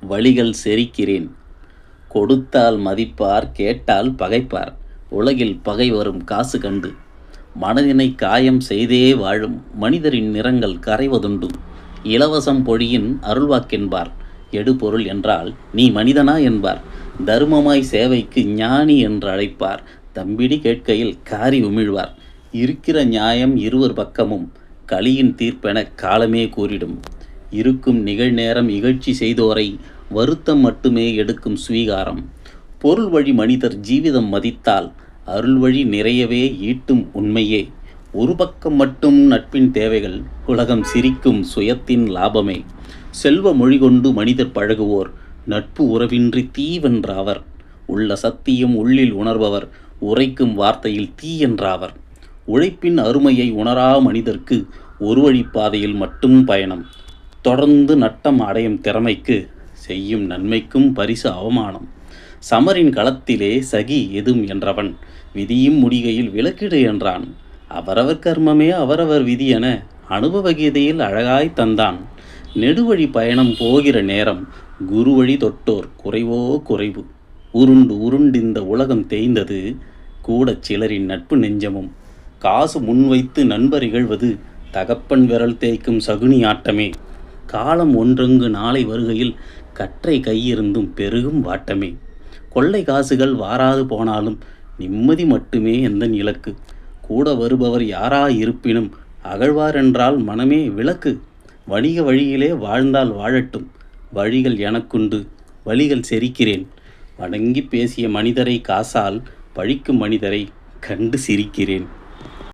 வழிகள் செரிக்கிறேன். கொடுத்தால் மதிப்பார், கேட்டால் பகைப்பார். உலகில் பகை வரும் காசு கண்டு. மனதினை காயம் செய்தே வாழும் மனிதரின் நிறங்கள் கரைவதுண்டு. இலவசம் பொழியின் அருள்வாக்கென்பார். எடுபொருள் என்றால் நீ மனிதனா என்பார். தருமமாய் சேவைக்கு ஞானி என்று அழைப்பார். தம்பிடி கேட்கையில் காரி உமிழ்வார். இருக்கிற நியாயம் இருவர் பக்கமும் களியின் தீர்ப்பென காலமே கூறிடும். இருக்கும் நிகழ்நேரம் இகழ்ச்சி செய்தோரை வருத்தம் மட்டுமே எடுக்கும் ஸ்வீகாரம். பொருள் வழி மனிதர் ஜீவிதம் மதித்தால் அருள் வழி நிறையவே ஈட்டும் உண்மையே. ஒரு பக்கம் மட்டும் நட்பின் தேவைகள் உலகம் சிரிக்கும் சுயத்தின் லாபமே. செல்வ மொழி கொண்டு மனிதர் பழகுவோர் நட்பு உறவின்றி தீவென்றாவர். உள்ள சத்தியம் உள்ளில் உணர்பவர் உரைக்கும் வார்த்தையில் தீ என்றாவர். உழைப்பின் அருமையை உணரா மனிதர்க்கு ஒரு வழிப்பாதையில் மட்டும் பயணம். தொடர்ந்து நட்டம் அடையும் திறமைக்கு செய்யும் நன்மைக்கும் பரிசு அவமானம். சமரின் களத்திலே சகி எதும் என்றவன் விதியும் முடிகையில் விலக்கிடு என்றான். அவரவர் கர்மமே அவரவர் விதி என அனுபவ கீதையில் அழகாய் தந்தான். நெடுவழி பயணம் போகிற நேரம் குருவழி தொட்டோர் குறைவோ குறைவு. உருண்டு உருண்டிந்த உலகம் தேய்ந்தது கூடச் சிலரின் நட்பு நெஞ்சமும். காசு முன்வைத்து நண்பர் இகழ்வது தகப்பன் விரல் தேய்க்கும் சகுனி ஆட்டமே. காலம் ஒன்றங்கு நாளை வருகையில் கற்றை கையிருந்தும் பெருகும் வாட்டமே. கொள்ளை காசுகள் வாராது போனாலும் நிம்மதி மட்டுமே எந்தன் இலக்கு. கூட வருபவர் யாராயிருப்பினும் அகழ்வாரென்றால் மனமே விளக்கு. வணிக வழியிலே வாழ்ந்தால் வாழட்டும். வழிகள் எனக்குண்டு, வழிகள் செரிக்கிறேன். வணங்கி பேசிய மனிதரை காசால் பழிக்கும் மனிதரை கண்டு சிரிக்கிறேன்.